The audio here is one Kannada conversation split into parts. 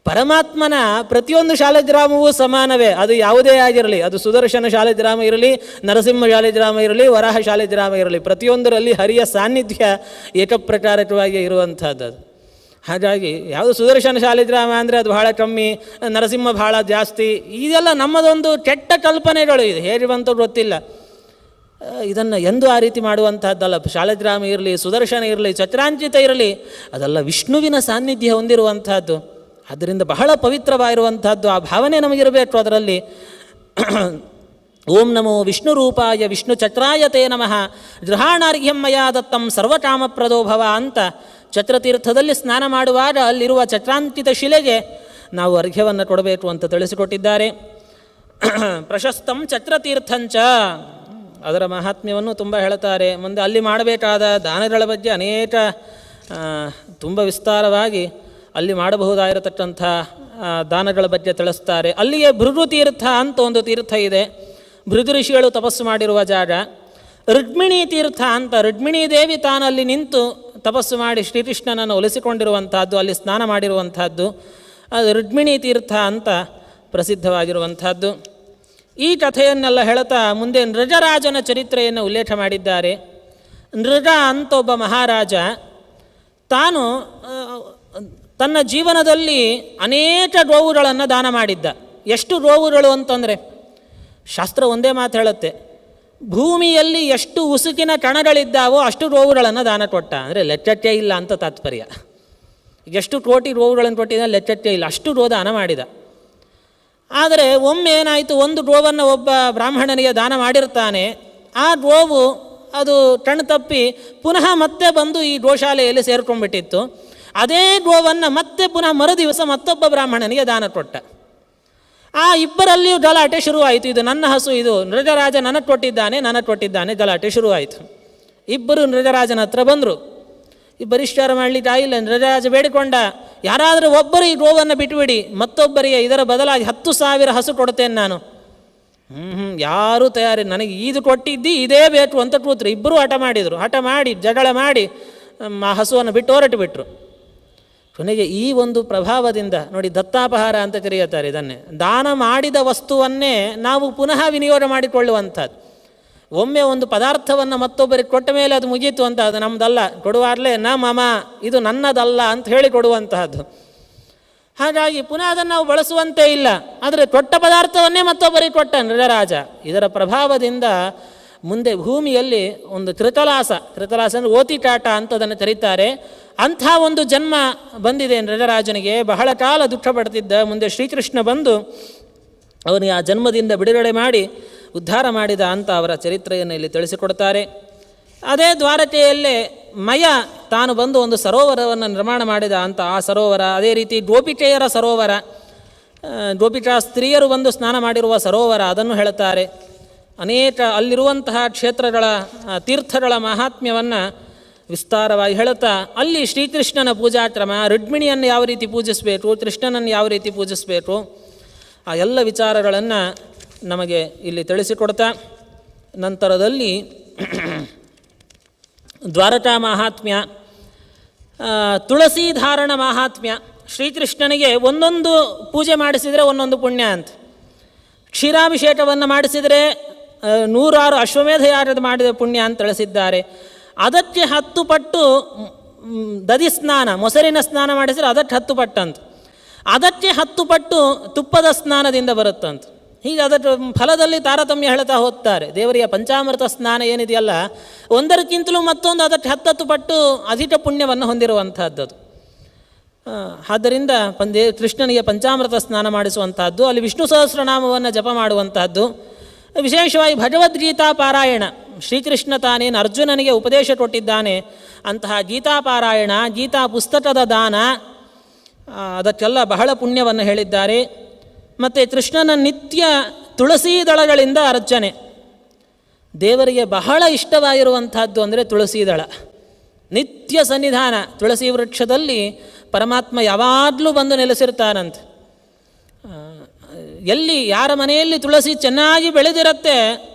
ಪರಮಾತ್ಮನ ಪ್ರತಿಯೊಂದು ಶಾಲಿಗ್ರಾಮವೂ ಸಮಾನವೇ, ಅದು ಯಾವುದೇ ಆಗಿರಲಿ, ಅದು ಸುದರ್ಶನ ಶಾಲಿಗ್ರಾಮ ಇರಲಿ, ನರಸಿಂಹ ಶಾಲಿಗ್ರಾಮ ಇರಲಿ, ವರಾಹ ಶಾಲಿಗ್ರಾಮ ಇರಲಿ, ಪ್ರತಿಯೊಂದರಲ್ಲಿ ಹರಿಯ ಸಾನ್ನಿಧ್ಯ ಏಕಪ್ರಕಾರಕವಾಗಿ ಇರುವಂಥದ್ದು. ಅದು ಹಾಗಾಗಿ ಯಾವುದು ಸುದರ್ಶನ ಶಾಲಿಗ್ರಾಮ ಅಂದರೆ ಅದು ಬಹಳ ಕಮ್ಮಿ, ನರಸಿಂಹ ಬಹಳ ಜಾಸ್ತಿ, ಇದೆಲ್ಲ ನಮ್ಮದೊಂದು ಕೆಟ್ಟ ಕಲ್ಪನೆಗಳು. ಇದು ಹೇಗೆ ಬಂತು ಗೊತ್ತಿಲ್ಲ. ಇದನ್ನು ಎಂದೂ ಆ ರೀತಿ ಮಾಡುವಂಥದ್ದಲ್ಲ. ಶಾಲಿಗ್ರಾಮ ಇರಲಿ, ಸುದರ್ಶನ ಇರಲಿ, ಚಕ್ರಾಂಕಿತ ಇರಲಿ, ಅದೆಲ್ಲ ವಿಷ್ಣುವಿನ ಸಾನ್ನಿಧ್ಯ ಹೊಂದಿರುವಂಥದ್ದು. ಅದರಿಂದ ಬಹಳ ಪವಿತ್ರವಾಗಿರುವಂಥದ್ದು. ಆ ಭಾವನೆ ನಮಗಿರಬೇಕು ಅದರಲ್ಲಿ. ಓಂ ನಮೋ ವಿಷ್ಣು ರೂಪಾಯ ವಿಷ್ಣು ಚಕ್ರಾಯತೇ ನಮಃ ಗೃಹಾಣಾರ್ಘ್ಯಂ ಮಯಾ ದತ್ತಂ ಸರ್ವಕಾಮಪ್ರದೋಭವ ಅಂತ ಚಕ್ರತೀರ್ಥದಲ್ಲಿ ಸ್ನಾನ ಮಾಡುವಾಗ ಅಲ್ಲಿರುವ ಚಕ್ರಾಂಕಿತ ಶಿಲೆಗೆ ನಾವು ಅರ್ಘ್ಯವನ್ನು ಕೊಡಬೇಕು ಅಂತ ತಿಳಿಸಿಕೊಟ್ಟಿದ್ದಾರೆ. ಪ್ರಶಸ್ತಂ ಚಕ್ರತೀರ್ಥಂಚ, ಅದರ ಮಹಾತ್ಮ್ಯವನ್ನು ತುಂಬ ಹೇಳ್ತಾರೆ. ಮುಂದೆ ಅಲ್ಲಿ ಮಾಡಬೇಕಾದ ದಾನಗಳ ಬಗ್ಗೆ ಅನೇಕ ತುಂಬ ವಿಸ್ತಾರವಾಗಿ ಅಲ್ಲಿ ಮಾಡಬಹುದಾಗಿರತಕ್ಕಂಥ ದಾನಗಳ ಬಗ್ಗೆ ತಿಳಿಸ್ತಾರೆ. ಅಲ್ಲಿಯೇ ಭೃಗು ತೀರ್ಥ ಅಂತ ಒಂದು ತೀರ್ಥ ಇದೆ, ಭೃಗು ಋಷಿಗಳು ತಪಸ್ಸು ಮಾಡಿರುವ ಜಾಗ. ರುಕ್ಮಿಣಿ ತೀರ್ಥ ಅಂತ, ರುಕ್ಮಿಣೀ ದೇವಿ ತಾನು ಅಲ್ಲಿ ನಿಂತು ತಪಸ್ಸು ಮಾಡಿ ಶ್ರೀಕೃಷ್ಣನನ್ನು ಒಲಿಸಿಕೊಂಡಿರುವಂಥದ್ದು, ಅಲ್ಲಿ ಸ್ನಾನ ಮಾಡಿರುವಂಥದ್ದು, ಅದು ರುಕ್ಮಿಣಿ ತೀರ್ಥ ಅಂತ ಪ್ರಸಿದ್ಧವಾಗಿರುವಂಥದ್ದು. ಈ ಕಥೆಯನ್ನೆಲ್ಲ ಹೇಳ್ತಾ ಮುಂದೆ ನೃಜರಾಜನ ಚರಿತ್ರೆಯನ್ನು ಉಲ್ಲೇಖ ಮಾಡಿದ್ದಾರೆ. ನೃಜ ಅಂತ ಒಬ್ಬ ಮಹಾರಾಜ ತಾನು ತನ್ನ ಜೀವನದಲ್ಲಿ ಅನೇಕ ಗೋವುಗಳನ್ನು ದಾನ ಮಾಡಿದ್ದ. ಎಷ್ಟು ಗೋವುಗಳು ಅಂತಂದರೆ ಶಾಸ್ತ್ರ ಒಂದೇ ಮಾತು ಹೇಳುತ್ತೆ, ಭೂಮಿಯಲ್ಲಿ ಎಷ್ಟು ಉಸುಕಿನ ಕಣಗಳಿದ್ದಾವೋ ಅಷ್ಟು ಗೋವುಗಳನ್ನು ದಾನ ಕೊಟ್ಟ. ಅಂದರೆ ಲೆಕ್ಕಕ್ಕೆ ಇಲ್ಲ ಅಂತ ತಾತ್ಪರ್ಯ. ಎಷ್ಟು ಕೋಟಿ ಗೋವುಗಳನ್ನು ಕೊಟ್ಟಿದ್ದ ಲೆಕ್ಕಕ್ಕೆ ಇಲ್ಲ, ಅಷ್ಟು ಗೋದಾನ ಮಾಡಿದ. ಆದರೆ ಒಮ್ಮೆ ಏನಾಯಿತು, ಒಂದು ಗೋವನ್ನು ಒಬ್ಬ ಬ್ರಾಹ್ಮಣನಿಗೆ ದಾನ ಮಾಡಿರ್ತಾನೆ. ಆ ಗೋವು ಅದು ಕಣ್ಣು ತಪ್ಪಿ ಪುನಃ ಮತ್ತೆ ಬಂದು ಈ ಗೋಶಾಲೆಯಲ್ಲಿ ಸೇರ್ಕೊಂಡ್ಬಿಟ್ಟಿತ್ತು. ಅದೇ ಗೋವನ್ನು ಮತ್ತೆ ಪುನಃ ಮರುದಿವಸ ಮತ್ತೊಬ್ಬ ಬ್ರಾಹ್ಮಣನಿಗೆ ದಾನ ಕೊಟ್ಟ. ಆ ಇಬ್ಬರಲ್ಲಿಯೂ ಗಲಾಟೆ ಶುರುವಾಯಿತು. ಇದು ನನ್ನ ಹಸು, ಇದು ನೃಜರಾಜ ನನಗೆ ಕೊಟ್ಟಿದ್ದಾನೆ, ಗಲಾಟೆ ಶುರುವಾಯಿತು. ಇಬ್ಬರು ನೃಜರಾಜನ ಹತ್ರ ಬಂದರು. ಈ ಪರಿಷ್ಕಾರ ಮಾಡಲಿಕ್ಕೆ ಆಗಿಲ್ಲ. ನೃಜರಾಜ ಬೇಡಿಕೊಂಡ, ಯಾರಾದರೂ ಒಬ್ಬರು ಈ ಗೋವನ್ನು ಬಿಟ್ಟುಬಿಡಿ, ಮತ್ತೊಬ್ಬರಿಗೆ ಇದರ ಬದಲಾಗಿ 10,000 ಹಸು ಕೊಡ್ತೇನೆ ನಾನು. ಯಾರೂ ತಯಾರಿ, ನನಗೆ ಇದು ಕೊಟ್ಟಿದ್ದಿ ಇದೇ ಬೇಕು ಅಂತ ಕೂತ್ರು. ಇಬ್ಬರು ಹಠ ಮಾಡಿದರು. ಹಠ ಮಾಡಿ ಜಗಳ ಮಾಡಿ ಆ ಹಸುವನ್ನು ಬಿಟ್ಟು ಹೊರಟು ಬಿಟ್ಟರು. ಕೊನೆಗೆ ಈ ಒಂದು ಪ್ರಭಾವದಿಂದ ನೋಡಿ, ದತ್ತಾಪಹಾರ ಅಂತ ಕರೆಯುತ್ತಾರೆ ಇದನ್ನೇ. ದಾನ ಮಾಡಿದ ವಸ್ತುವನ್ನೇ ನಾವು ಪುನಃ ವಿನಿಯೋಗ ಮಾಡಿಕೊಳ್ಳುವಂಥದ್ದು. ಒಮ್ಮೆ ಒಂದು ಪದಾರ್ಥವನ್ನು ಮತ್ತೊಬ್ಬರಿಗೆ ಕೊಟ್ಟ ಮೇಲೆ ಅದು ಮುಗೀತು ಅಂತ, ಅದು ನಮ್ಮದಲ್ಲ, ಕೊಡುವಾಗಲೇ ನ ಮಮ, ಇದು ನನ್ನದಲ್ಲ ಅಂತ ಹೇಳಿ ಕೊಡುವಂತಹದ್ದು. ಹಾಗಾಗಿ ಪುನಃ ಅದನ್ನು ನಾವು ಬಳಸುವಂತೆ ಇಲ್ಲ. ಆದರೆ ಕೊಟ್ಟ ಪದಾರ್ಥವನ್ನೇ ಮತ್ತೊಬ್ಬರಿಗೆ ಕೊಟ್ಟ ನೃಜರಾಜ. ಇದರ ಪ್ರಭಾವದಿಂದ ಮುಂದೆ ಭೂಮಿಯಲ್ಲಿ ಒಂದು ಕೃತಲಾಸ ಅಂದರೆ ಓತಿಟಾಟ ಅಂತ ಅದನ್ನು ಕರೀತಾರೆ. ಅಂಥ ಒಂದು ಜನ್ಮ ಬಂದಿದೆ ನೃಜರಾಜನಿಗೆ. ಬಹಳ ಕಾಲ ದುಃಖ ಪಡ್ತಿದ್ದ. ಮುಂದೆ ಶ್ರೀಕೃಷ್ಣ ಬಂದು ಅವನಿಗೆ ಆ ಜನ್ಮದಿಂದ ಬಿಡುಗಡೆ ಮಾಡಿ ಉದ್ಧಾರ ಮಾಡಿದ ಅಂತ ಅವರ ಚರಿತ್ರೆಯನ್ನು ಇಲ್ಲಿ ತಿಳಿಸಿಕೊಡ್ತಾರೆ. ಅದೇ ದ್ವಾರಕೆಯಲ್ಲೇ ಮಯ ತಾನು ಬಂದು ಒಂದು ಸರೋವರವನ್ನು ನಿರ್ಮಾಣ ಮಾಡಿದ ಅಂತ ಆ ಸರೋವರ. ಅದೇ ರೀತಿ ಗೋಪಿಕೆಯರ ಸರೋವರ, ಗೋಪಿಕಾ ಸ್ತ್ರೀಯರು ಬಂದು ಸ್ನಾನ ಮಾಡಿರುವ ಸರೋವರ, ಅದನ್ನು ಹೇಳುತ್ತಾರೆ. ಅನೇಕ ಅಲ್ಲಿರುವಂತಹ ಕ್ಷೇತ್ರಗಳ ತೀರ್ಥಗಳ ಮಹಾತ್ಮ್ಯವನ್ನು ವಿಸ್ತಾರವಾಗಿ ಹೇಳುತ್ತಾ ಅಲ್ಲಿ ಶ್ರೀಕೃಷ್ಣನ ಪೂಜಾಕ್ರಮ, ರುಕ್ಮಿಣಿಯನ್ನು ಯಾವ ರೀತಿ ಪೂಜಿಸಬೇಕು, ಕೃಷ್ಣನನ್ನು ಯಾವ ರೀತಿ ಪೂಜಿಸಬೇಕು, ಆ ಎಲ್ಲ ವಿಚಾರಗಳನ್ನು ನಮಗೆ ಇಲ್ಲಿ ತಿಳಿಸಿಕೊಡ್ತಾ ನಂತರದಲ್ಲಿ ದ್ವಾರಕಾ ಮಹಾತ್ಮ್ಯ, ತುಳಸಿ ಧಾರಣ ಮಹಾತ್ಮ್ಯ. ಶ್ರೀಕೃಷ್ಣನಿಗೆ ಒಂದೊಂದು ಪೂಜೆ ಮಾಡಿಸಿದರೆ ಒಂದೊಂದು ಪುಣ್ಯ ಅಂತ. ಕ್ಷೀರಾಭಿಷೇಕವನ್ನು ಮಾಡಿಸಿದರೆ 100 ಅಶ್ವಮೇಧ ಯಾಗದ ಮಾಡಿದ ಪುಣ್ಯ ಅಂತ ತಿಳಿಸಿದ್ದಾರೆ. ಅದಕ್ಕೆ 10 ಪಟ್ಟು ದಧಿ ಸ್ನಾನ, ಮೊಸರಿನ ಸ್ನಾನ ಮಾಡಿಸಿದರೆ ಅದಕ್ಕೆ 10 ಪಟ್ಟಂತ. ಅದಕ್ಕೆ 10 ಪಟ್ಟು ತುಪ್ಪದ ಸ್ನಾನದಿಂದ ಬರುತ್ತಂತ. ಹೀಗೆ ಅದರ ಫಲದಲ್ಲಿ ತಾರತಮ್ಯ ಹೇಳ್ತಾ ಹೋಗ್ತಾರೆ. ದೇವರಿಗೆ ಪಂಚಾಮೃತ ಸ್ನಾನ ಏನಿದೆಯಲ್ಲ, ಒಂದರಕ್ಕಿಂತಲೂ ಮತ್ತೊಂದು ಅದಕ್ಕೆ 10 ಪಟ್ಟು ಅಧಿಕ ಪುಣ್ಯವನ್ನು ಹೊಂದಿರುವಂಥದ್ದು. ಆದ್ದರಿಂದ ಕೃಷ್ಣನಿಗೆ ಪಂಚಾಮೃತ ಸ್ನಾನ ಮಾಡಿಸುವಂಥದ್ದು, ಅಲ್ಲಿ ವಿಷ್ಣು ಸಹಸ್ರನಾಮವನ್ನು ಜಪ ಮಾಡುವಂಥದ್ದು, ವಿಶೇಷವಾಗಿ ಭಗವದ್ಗೀತಾ ಪಾರಾಯಣ. ಶ್ರೀಕೃಷ್ಣ ತಾನೇನು ಅರ್ಜುನನಿಗೆ ಉಪದೇಶ ಕೊಟ್ಟಿದ್ದಾನೆ ಅಂತಹ ಗೀತಾಪಾರಾಯಣ, ಗೀತಾ ಪುಸ್ತಕದ ದಾನ, ಅದಕ್ಕೆಲ್ಲ ಬಹಳ ಪುಣ್ಯವನ್ನು ಹೇಳಿದ್ದಾರೆ. ಮತ್ತು ಕೃಷ್ಣನ ನಿತ್ಯ ತುಳಸಿ ದಳಗಳಿಂದ ಅರ್ಚನೆ. ದೇವರಿಗೆ ಬಹಳ ಇಷ್ಟವಾಗಿರುವಂಥದ್ದು ಅಂದರೆ ತುಳಸಿ ದಳ. ನಿತ್ಯ ಸನ್ನಿಧಾನ ತುಳಸಿ ವೃಕ್ಷದಲ್ಲಿ ಪರಮಾತ್ಮ ಯಾವಾಗಲೂ ಬಂದು ನೆಲೆಸಿರ್ತಾನಂತೆ. ಎಲ್ಲಿ ಯಾರ ಮನೆಯಲ್ಲಿ ತುಳಸಿ ಚೆನ್ನಾಗಿ ಬೆಳೆದಿರುತ್ತೆ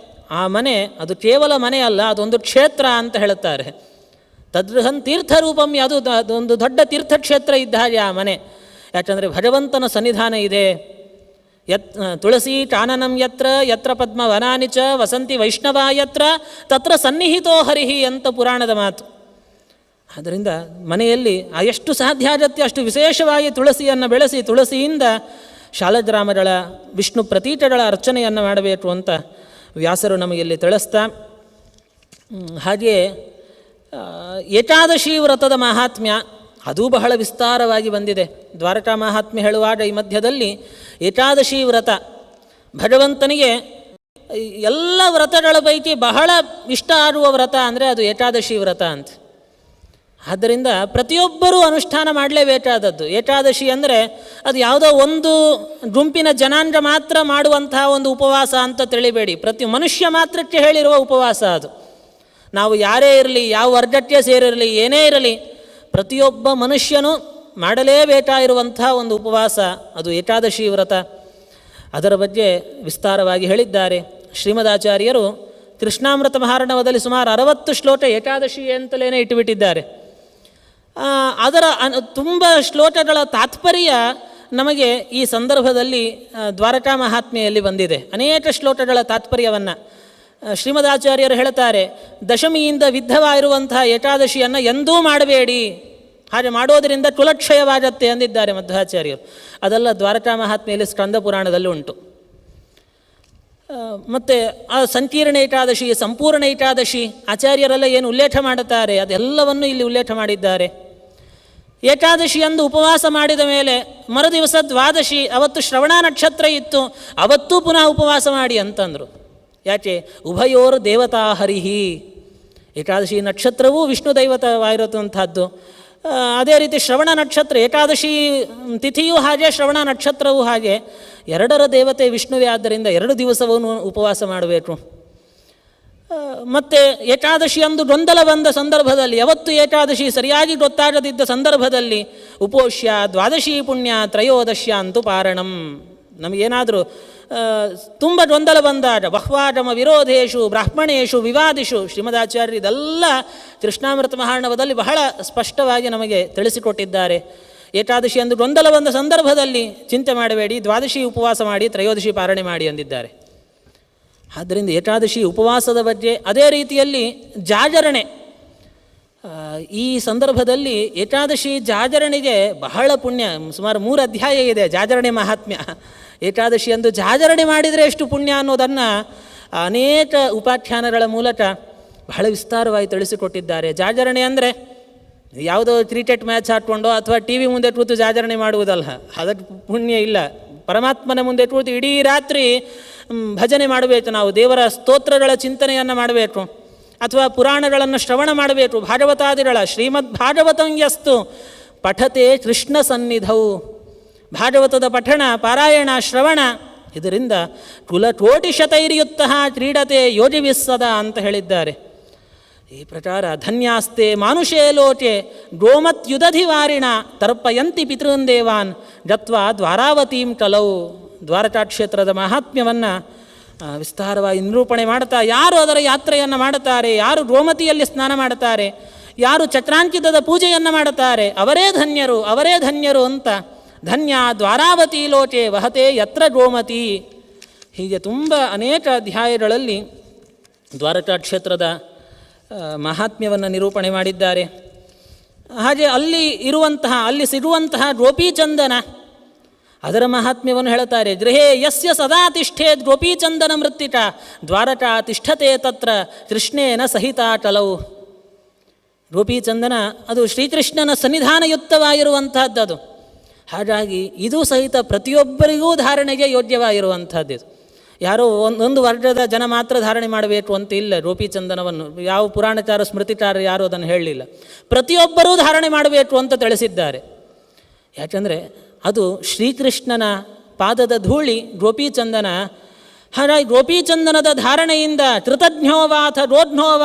ಆ ಮನೆ ಅದು ಕೇವಲ ಮನೆ ಅಲ್ಲ, ಅದೊಂದು ಕ್ಷೇತ್ರ ಅಂತ ಹೇಳುತ್ತಾರೆ. ತದ್ರಹನ್ ತೀರ್ಥರೂಪಂ, ಅದು ಒಂದು ದೊಡ್ಡ ತೀರ್ಥಕ್ಷೇತ್ರ ಇದ್ದ ಹಾಗೆ ಆ ಮನೆ. ಯಾಕಂದರೆ ಭಗವಂತನ ಸನ್ನಿಧಾನ ಇದೆ. ತುಳಸಿ ಚಾನನಂ ಯತ್ರ ಯತ್ರ ಪದ್ಮ ವನಾನಿ ಚ ವಸಂತಿ ವೈಷ್ಣವ ಯತ್ರ ತತ್ರ ಸನ್ನಿಹಿತೋ ಹರಿಹಿ ಅಂತ ಪುರಾಣದ ಮಾತು. ಆದ್ದರಿಂದ ಮನೆಯಲ್ಲಿ ಎಷ್ಟು ಸಾಧ್ಯ ಆಗತ್ತೆ ಅಷ್ಟು ವಿಶೇಷವಾಗಿ ತುಳಸಿಯನ್ನು ಬೆಳೆಸಿ ತುಳಸಿಯಿಂದ ಶಾಲಗ್ರಾಮಗಳ ವಿಷ್ಣು ಪ್ರತೀಕಗಳ ಅರ್ಚನೆಯನ್ನು ಮಾಡಬೇಕು ಅಂತ ವ್ಯಾಸರು ನಮಗೆಲ್ಲಿ ತಿಳಿಸ್ತಾ, ಹಾಗೆಯೇ ಏಕಾದಶಿ ವ್ರತದ ಮಹಾತ್ಮ್ಯ ಅದು ಬಹಳ ವಿಸ್ತಾರವಾಗಿ ಬಂದಿದೆ. ದ್ವಾರಕಾ ಮಹಾತ್ಮ್ಯ ಹೇಳುವಾಗ ಈ ಮಧ್ಯದಲ್ಲಿ ಏಕಾದಶಿ ವ್ರತ ಭಗವಂತನಿಗೆ ಎಲ್ಲ ವ್ರತಗಳ ಪೈಕಿ ಬಹಳ ಇಷ್ಟ ಆಗುವ ವ್ರತ ಅಂದರೆ ಅದು ಏಕಾದಶಿ ವ್ರತ ಅಂತ. ಆದ್ದರಿಂದ ಪ್ರತಿಯೊಬ್ಬರೂ ಅನುಷ್ಠಾನ ಮಾಡಲೇಬೇಕಾದದ್ದು. ಏಕಾದಶಿ ಅಂದರೆ ಅದು ಯಾವುದೋ ಒಂದು ಗುಂಪಿನ ಜನಾಂಗ ಮಾತ್ರ ಮಾಡುವಂತಹ ಒಂದು ಉಪವಾಸ ಅಂತ ತಿಳಿಬೇಡಿ. ಪ್ರತಿ ಮನುಷ್ಯ ಮಾತ್ರಕ್ಕೆ ಹೇಳಿರುವ ಉಪವಾಸ ಅದು. ನಾವು ಯಾರೇ ಇರಲಿ, ಯಾವ ವರ್ಗಕ್ಕೆ ಸೇರಿರಲಿ, ಏನೇ ಇರಲಿ, ಪ್ರತಿಯೊಬ್ಬ ಮನುಷ್ಯನು ಮಾಡಲೇಬೇಕಾಗಿರುವಂಥ ಒಂದು ಉಪವಾಸ ಅದು ಏಕಾದಶಿ ವ್ರತ. ಅದರ ಬಗ್ಗೆ ವಿಸ್ತಾರವಾಗಿ ಹೇಳಿದ್ದಾರೆ ಶ್ರೀಮದಾಚಾರ್ಯರು. ಕೃಷ್ಣಾಮೃತ ಮಹಾರ್ಣವದಲ್ಲಿ ಸುಮಾರು 60 ಶ್ಲೋಕ ಏಕಾದಶಿ ಅಂತಲೇ ಇಟ್ಟುಬಿಟ್ಟಿದ್ದಾರೆ. ಅದರ ತುಂಬ ಶ್ಲೋಕಗಳ ತಾತ್ಪರ್ಯ ನಮಗೆ ಈ ಸಂದರ್ಭದಲ್ಲಿ ದ್ವಾರಕಾ ಮಹಾತ್ಮೆಯಲ್ಲಿ ಬಂದಿದೆ. ಅನೇಕ ಶ್ಲೋಕಗಳ ತಾತ್ಪರ್ಯವನ್ನು ಶ್ರೀಮದಾಚಾರ್ಯರು ಹೇಳ್ತಾರೆ. ದಶಮಿಯಿಂದ ವಿದ್ಧವಾಗಿರುವಂತಹ ಏಕಾದಶಿಯನ್ನು ಎಂದೂ ಮಾಡಬೇಡಿ, ಹಾಗೆ ಮಾಡೋದರಿಂದ ಕುಲಕ್ಷಯವಾಗತ್ತೆ ಅಂದಿದ್ದಾರೆ ಮಧ್ವಾಚಾರ್ಯರು. ಅದೆಲ್ಲ ದ್ವಾರಕಾ ಮಹಾತ್ಮೆಯಲ್ಲಿ ಸ್ಕಂದ ಪುರಾಣದಲ್ಲಿ ಉಂಟು. ಮತ್ತು ಆ ಸಂಕೀರ್ಣ ಏಕಾದಶಿ, ಸಂಪೂರ್ಣ ಏಕಾದಶಿ ಆಚಾರ್ಯರೆಲ್ಲ ಏನು ಉಲ್ಲೇಖ ಮಾಡುತ್ತಾರೆ ಅದೆಲ್ಲವನ್ನು ಇಲ್ಲಿ ಉಲ್ಲೇಖ ಮಾಡಿದ್ದಾರೆ. ಏಕಾದಶಿಯಂದು ಉಪವಾಸ ಮಾಡಿದ ಮೇಲೆ ಮರುದಿವಸ ದ್ವಾದಶಿ, ಅವತ್ತು ಶ್ರವಣ ನಕ್ಷತ್ರ ಇತ್ತು, ಅವತ್ತೂ ಪುನಃ ಉಪವಾಸ ಮಾಡಿ ಅಂತಂದರು. ಯಾಕೆ? ಉಭಯೋರು ದೇವತಾ ಹರಿಹಿ. ಏಕಾದಶಿ ನಕ್ಷತ್ರವೂ ವಿಷ್ಣು ದೈವತವಾಗಿರುವಂಥದ್ದು. ಅದೇ ರೀತಿ ಶ್ರವಣ ನಕ್ಷತ್ರ, ಏಕಾದಶಿ ತಿಥಿಯೂ ಹಾಗೆ, ಶ್ರವಣ ನಕ್ಷತ್ರವೂ ಹಾಗೆ. ಎರಡರ ದೇವತೆ ವಿಷ್ಣುವೇ. ಆದ್ದರಿಂದ 2 ದಿವಸವನ್ನು ಉಪವಾಸ ಮಾಡಬೇಕು. ಮತ್ತು ಏಕಾದಶಿಯಂದು ಗೊಂದಲ ಬಂದ ಸಂದರ್ಭದಲ್ಲಿ, ಯಾವತ್ತು ಏಕಾದಶಿ ಸರಿಯಾಗಿ ಗೊತ್ತಾಗದಿದ್ದ ಸಂದರ್ಭದಲ್ಲಿ ಉಪೋಷ್ಯ ದ್ವಾದಶಿ ಪುಣ್ಯ ತ್ರಯೋದಶ್ಯ ಅಂತೂ ಪಾರಣಂ. ನಮಗೇನಾದರೂ ತುಂಬ ಗೊಂದಲ ಬಂದಾಗ ಬಹ್ವಾಗಮ ವಿರೋಧೇಶು ಬ್ರಾಹ್ಮಣೇಶು ವಿವಾದಿಷು, ಶ್ರೀಮದಾಚಾರ್ಯ ಇದೆಲ್ಲ ಕೃಷ್ಣಾಮೃತ ಮಹಾರ್ಣವದಲ್ಲಿ ಬಹಳ ಸ್ಪಷ್ಟವಾಗಿ ನಮಗೆ ತಿಳಿಸಿಕೊಟ್ಟಿದ್ದಾರೆ. ಏಕಾದಶಿ ಅಂದು ಗೊಂದಲ ಬಂದ ಸಂದರ್ಭದಲ್ಲಿ ಚಿಂತೆ ಮಾಡಬೇಡಿ, ದ್ವಾದಶಿ ಉಪವಾಸ ಮಾಡಿ ತ್ರಯೋದಶಿ ಪಾರಣೆ ಮಾಡಿ ಅಂದಿದ್ದಾರೆ. ಆದ್ದರಿಂದ ಏಕಾದಶಿ ಉಪವಾಸದ ಬಗ್ಗೆ, ಅದೇ ರೀತಿಯಲ್ಲಿ ಜಾಗರಣೆ. ಈ ಸಂದರ್ಭದಲ್ಲಿ ಏಕಾದಶಿ ಜಾಗರಣೆಗೆ ಬಹಳ ಪುಣ್ಯ. ಸುಮಾರು 3 ಅಧ್ಯಾಯ ಇದೆ ಜಾಗರಣೆ ಮಹಾತ್ಮ್ಯ. ಏಕಾದಶಿ ಅಂದು ಜಾಗರಣೆ ಮಾಡಿದರೆ ಎಷ್ಟು ಪುಣ್ಯ ಅನ್ನೋದನ್ನು ಅನೇಕ ಉಪಾಖ್ಯಾನಗಳ ಮೂಲಕ ಬಹಳ ವಿಸ್ತಾರವಾಗಿ ತಿಳಿಸಿಕೊಟ್ಟಿದ್ದಾರೆ. ಜಾಗರಣೆ ಅಂದರೆ ಯಾವುದೋ ಕ್ರಿಕೆಟ್ ಮ್ಯಾಚ್ ಹಾಕ್ಕೊಂಡೋ ಅಥವಾ ಟಿ ವಿ ಮುಂದೆ ಕೂತು ಜಾಗರಣೆ ಮಾಡುವುದಲ್ಲ, ಅದಕ್ಕೆ ಪುಣ್ಯ ಇಲ್ಲ. ಪರಮಾತ್ಮನ ಮುಂದೆ ಕೂತು ಇಡೀ ರಾತ್ರಿ ಭಜನೆ ಮಾಡಬೇಕು, ನಾವು ದೇವರ ಸ್ತೋತ್ರಗಳ ಚಿಂತನೆಯನ್ನು ಮಾಡಬೇಕು, ಅಥವಾ ಪುರಾಣಗಳನ್ನು ಶ್ರವಣ ಮಾಡಬೇಕು. ಭಾಗವತಾದಿಗಳ ಶ್ರೀಮದ್ ಭಾಗವತಂ ಯಸ್ತು ಪಠತೆ ಕೃಷ್ಣ ಸನ್ನಿಧೌ. ಭಾಗವತದ ಪಠಣ, ಪಾರಾಯಣ, ಶ್ರವಣ, ಇದರಿಂದ ಕುಲಕೋಟಿಶತೈರ್ಯುಕ್ತ ಕ್ರೀಡತೆ ಯೋಜಿವಿಸ್ಸದ ಅಂತ ಹೇಳಿದ್ದಾರೆ. ಈ ಪ್ರಕಾರ ಧನ್ಯಾಸ್ತೆ ಮಾನುಷೇ ಲೋಕೆ ಗೋಮತ್ಯುದಧಿವಾರಿಣ ತರ್ಪಯಂತಿ ಪಿತೃನ್ ದೇವಾನ್ ಗತ್ವಾ ದ್ವಾರಾವತೀಂ ಕಲೌ. ದ್ವಾರಕಾ ಕ್ಷೇತ್ರದ ಮಹಾತ್ಮ್ಯವನ್ನು ವಿಸ್ತಾರವಾಗಿ ನಿರೂಪಣೆ ಮಾಡ್ತಾ, ಯಾರು ಅದರ ಯಾತ್ರೆಯನ್ನು ಮಾಡುತ್ತಾರೆ, ಯಾರು ಗೋಮತಿಯಲ್ಲಿ ಸ್ನಾನ ಮಾಡುತ್ತಾರೆ, ಯಾರು ಚಕ್ರಾಂಕಿತದ ಪೂಜೆಯನ್ನು ಮಾಡುತ್ತಾರೆ, ಅವರೇ ಧನ್ಯರು, ಅವರೇ ಧನ್ಯರು ಅಂತ. ಧನ್ಯ ದ್ವಾರಾವತಿ ಲೋಕೆ ವಹತೆ ಯತ್ರ ಗೋಮತಿ. ಹೀಗೆ ತುಂಬ ಅನೇಕ ಅಧ್ಯಾಯಗಳಲ್ಲಿ ದ್ವಾರಕಾ ಕ್ಷೇತ್ರದ ಮಹಾತ್ಮ್ಯವನ್ನು ನಿರೂಪಣೆ ಮಾಡಿದ್ದಾರೆ. ಹಾಗೆ ಅಲ್ಲಿ ಸಿಗುವಂತಹ ಗೋಪೀಚಂದನ, ಅದರ ಮಹಾತ್ಮ್ಯವನ್ನು ಹೇಳುತ್ತಾರೆ. ಗೃಹೇ ಯಸ್ಯ ಸದಾ ತಿಷ್ಠೇತ್ ಗೋಪೀಚಂದನ ಮೃತ್ತಿಕ ದ್ವಾರಕಾ ತಿಷ್ಠತೆ ತತ್ರ ಕೃಷ್ಣೇನ ಸಹಿತ ಕಲೌ. ಗೋಪೀಚಂದನ ಅದು ಶ್ರೀಕೃಷ್ಣನ ಸನ್ನಿಧಾನಯುಕ್ತವಾಗಿರುವಂಥದ್ದು. ಅದು ಹಾಗಾಗಿ ಇದು ಸಹಿತ ಪ್ರತಿಯೊಬ್ಬರಿಗೂ ಧಾರಣೆಗೆ ಯೋಗ್ಯವಾಗಿರುವಂಥದ್ದು. ಯಾರೋ ಒಂದು ವರ್ಗದ ಜನ ಮಾತ್ರ ಧಾರಣೆ ಮಾಡಬೇಕು ಅಂತ ಇಲ್ಲ. ಗೋಪೀಚಂದನವನ್ನು ಯಾವ ಪುರಾಣಚಾರ ಸ್ಮೃತಿಚಾರ ಯಾರು ಅದನ್ನು ಹೇಳಲಿಲ್ಲ, ಪ್ರತಿಯೊಬ್ಬರೂ ಧಾರಣೆ ಮಾಡಬೇಕು ಅಂತ ತಿಳಿಸಿದ್ದಾರೆ. ಯಾಕೆಂದರೆ ಅದು ಶ್ರೀಕೃಷ್ಣನ ಪಾದದ ಧೂಳಿ ಗೋಪೀಚಂದನ. ಹಾಗಾಗಿ ಗೋಪೀಚಂದನದ ಧಾರಣೆಯಿಂದ ಕೃತಜ್ಞೋವಾಥ ರೋಧ್ನೋವ,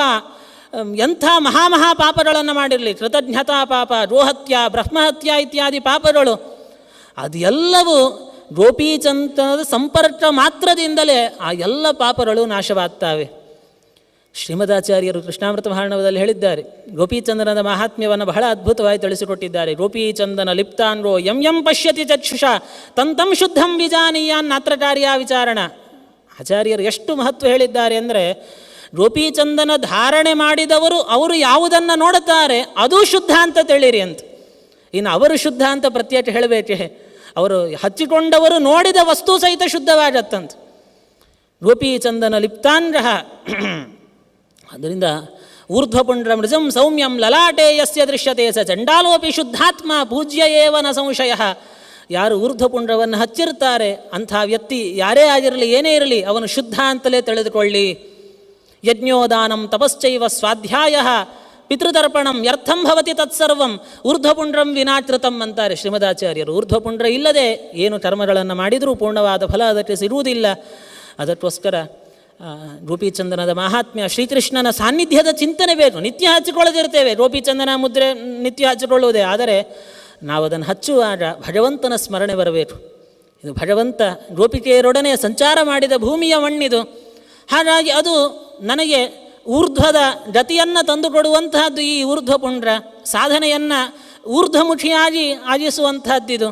ಎಂಥ ಮಹಾಪಾಪಗಳನ್ನು ಮಾಡಿರಲಿ, ಕೃತಜ್ಞತಾ ಪಾಪ, ಗೋಹತ್ಯ, ಬ್ರಹ್ಮಹತ್ಯ ಇತ್ಯಾದಿ ಪಾಪಗಳು, ಅದೆಲ್ಲವೂ ಗೋಪೀಚಂದನದ ಸಂಪರ್ಕ ಮಾತ್ರದಿಂದಲೇ ಆ ಎಲ್ಲ ಪಾಪಗಳು ನಾಶವಾಗ್ತವೆ. ಶ್ರೀಮದಾಚಾರ್ಯರು ಕೃಷ್ಣಾಮೃತ ಮಹಾರ್ಣವದಲ್ಲಿ ಹೇಳಿದ್ದಾರೆ. ಗೋಪೀಚಂದನದ ಮಹಾತ್ಮ್ಯವನ್ನು ಬಹಳ ಅದ್ಭುತವಾಗಿ ತಿಳಿಸಿಕೊಟ್ಟಿದ್ದಾರೆ. ಗೋಪೀಚಂದನ ಲಿಪ್ತಾನ್ರೋ ಯಂ ಯಂ ಪಶ್ಯತಿ ಚಕ್ಷುಷ ತಂತಂ ಶುದ್ಧಂ ವಿಜಾನೀಯಾನ್ ನಾತ್ರಕಾರ್ಯ ವಿಚಾರಣ. ಆಚಾರ್ಯರು ಎಷ್ಟು ಮಹತ್ವ ಹೇಳಿದ್ದಾರೆ ಅಂದರೆ, ಗೋಪೀಚಂದನ ಧಾರಣೆ ಮಾಡಿದವರು ಅವರು ಯಾವುದನ್ನು ನೋಡುತ್ತಾರೆ ಅದು ಶುದ್ಧ ಅಂತ ತಿಳಿರಿ ಅಂತ. ಇನ್ನು ಅವರು ಶುದ್ಧ ಅಂತ ಪ್ರತ್ಯೇಕ ಹೇಳಬೇಕೆ? ಅವರು ಹಚ್ಚಿಕೊಂಡವರು ನೋಡಿದ ವಸ್ತು ಸಹಿತ ಶುದ್ಧವಾಗತ್ತಂತ. ಗೋಪೀಚಂದನ ಲಿಪ್ತಾನ್ರಹ. ಅದರಿಂದ ಊರ್ಧ್ವಪುಂಡ್ರ ಮೃಜಂ ಸೌಮ್ಯಂ ಲಲಾಟೆ ಯಸ್ಯ ದೃಶ್ಯತೆ ಸ ಚಂಡಾಲೋಪಿ ಶುದ್ಧಾತ್ಮ ಪೂಜ್ಯ ಏವ ನ ಸಂಶಯ. ಯಾರು ಊರ್ಧ್ವಪುಂಡ್ರವನ್ನು ಹಚ್ಚಿರ್ತಾರೆ ಅಂಥ ವ್ಯಕ್ತಿ ಯಾರೇ ಆಗಿರಲಿ ಏನೇ ಇರಲಿ ಅವನು ಶುದ್ಧ ಅಂತಲೇ ತಿಳಿದುಕೊಳ್ಳಿ. ಯಜ್ಞೋದಾನಂ ತಪಶ್ಚೈವ ಸ್ವಾಧ್ಯಾಯ ಪಿತೃತರ್ಪಣಂ ವ್ಯರ್ಥಂ ಭವತಿ ತತ್ಸರ್ವಂ ಊರ್ಧ್ವಪುಂಡ್ರಂ ವಿನಾಕೃತಂ ಅಂತಾರೆ ಶ್ರೀಮದಾಚಾರ್ಯರು. ಊರ್ಧ್ವಪುಂಡ್ರ ಇಲ್ಲದೆ ಏನು ಕರ್ಮಗಳನ್ನು ಮಾಡಿದರೂ ಪೂರ್ಣವಾದ ಫಲ ಅದಕ್ಕೆ ಸಿರುವುದಿಲ್ಲ. ಅದಕ್ಕೋಸ್ಕರ ಗೋಪೀಚಂದನದ ಮಹಾತ್ಮ್ಯ, ಶ್ರೀಕೃಷ್ಣನ ಸಾನ್ನಿಧ್ಯದ ಚಿಂತನೆ ಬೇಕು. ನಿತ್ಯ ಹಚ್ಚಿಕೊಳ್ಳದಿರ್ತೇವೆ, ಗೋಪೀಚಂದನ ಮುದ್ರೆ ನಿತ್ಯ ಹಚ್ಚಿಕೊಳ್ಳುವುದೇ. ಆದರೆ ನಾವು ಅದನ್ನು ಹಚ್ಚುವಾಗ ಭಗವಂತನ ಸ್ಮರಣೆ ಬರಬೇಕು. ಇದು ಭಗವಂತ ಗೋಪಿಕೆಯರೊಡನೆ ಸಂಚಾರ ಮಾಡಿದ ಭೂಮಿಯ ಮಣ್ಣಿದು. ಹಾಗಾಗಿ ಅದು ನನಗೆ ಊರ್ಧ್ವದ ಗತಿಯನ್ನು ತಂದುಕೊಡುವಂತಹದ್ದು. ಈ ಊರ್ಧ್ವಪುಂಡ್ರ ಸಾಧನೆಯನ್ನು ಊರ್ಧ್ವಮುಖಿಯಾಗಿ ಆಗಿಸುವಂತಹದ್ದಿದು.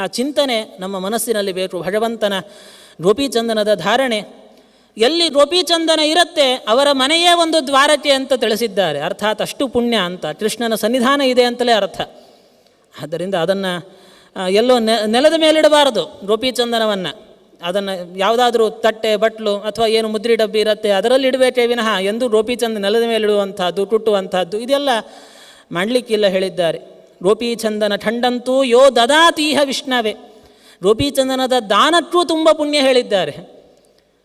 ಆ ಚಿಂತನೆ ನಮ್ಮ ಮನಸ್ಸಿನಲ್ಲಿ ಬೇಕು. ಭಗವಂತನ ಗೋಪೀಚಂದನದ ಧಾರಣೆ, ಎಲ್ಲಿ ಗೋಪೀಚಂದನ ಇರುತ್ತೆ ಅವರ ಮನೆಯೇ ಒಂದು ದ್ವಾರಕೆ ಅಂತ ತಿಳಿಸಿದ್ದಾರೆ. ಅರ್ಥಾತ್ ಅಷ್ಟು ಪುಣ್ಯ ಅಂತ, ಕೃಷ್ಣನ ಸನ್ನಿಧಾನ ಇದೆ ಅಂತಲೇ ಅರ್ಥ. ಆದ್ದರಿಂದ ಅದನ್ನು ಎಲ್ಲೋ ನೆಲದ ಮೇಲಿಡಬಾರದು. ಗೋಪೀಚಂದನವನ್ನು ಅದನ್ನು ಯಾವುದಾದ್ರೂ ತಟ್ಟೆ ಬಟ್ಲು ಅಥವಾ ಏನು ಮುದ್ರಿ ಡಬ್ಬಿ ಇರುತ್ತೆ ಅದರಲ್ಲಿ ಇಡಬೇಕೇ ವಿನಃ ಎಂದು ಗೋಪೀಚಂದ ನೆಲದ ಮೇಲಿಡುವಂಥದ್ದು, ಕುಟ್ಟುವಂಥದ್ದು ಇದೆಲ್ಲ ಮಾಡಲಿಕ್ಕಿಲ್ಲ ಹೇಳಿದ್ದಾರೆ. ಗೋಪೀಚಂದನ ಖಂಡಂತೂ ಯೋ ದದಾತೀಹ ವಿಷ್ಣವೇ. ಗೋಪೀಚಂದನದ ದಾನಕ್ಕೂ ತುಂಬ ಪುಣ್ಯ ಹೇಳಿದ್ದಾರೆ.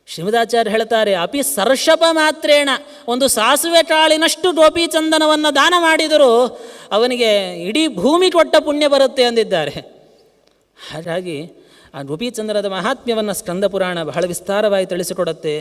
ಶ್ರೀಮದಾಚಾರ್ಯ ಹೇಳ್ತಾರೆ, ಅಪಿ ಸರ್ಷಪ ಮಾತ್ರೇಣ, ಒಂದು ಸಾಸುವೆ ಕಾಳಿನಷ್ಟು ಗೋಪೀಚಂದನವನ್ನು ದಾನ ಮಾಡಿದರೂ ಅವನಿಗೆ ಇಡೀ ಭೂಮಿ ಕೊಟ್ಟ ಪುಣ್ಯ ಬರುತ್ತೆ ಅಂದಿದ್ದಾರೆ. ಹಾಗಾಗಿ ಆ ಗೋಪೀಚಂದನದ ಮಹಾತ್ಮ್ಯವನ್ನು ಸ್ಕಂದ ಪುರಾಣ ಬಹಳ ವಿಸ್ತಾರವಾಗಿ ತಿಳಿಸಿಕೊಡುತ್ತೆ.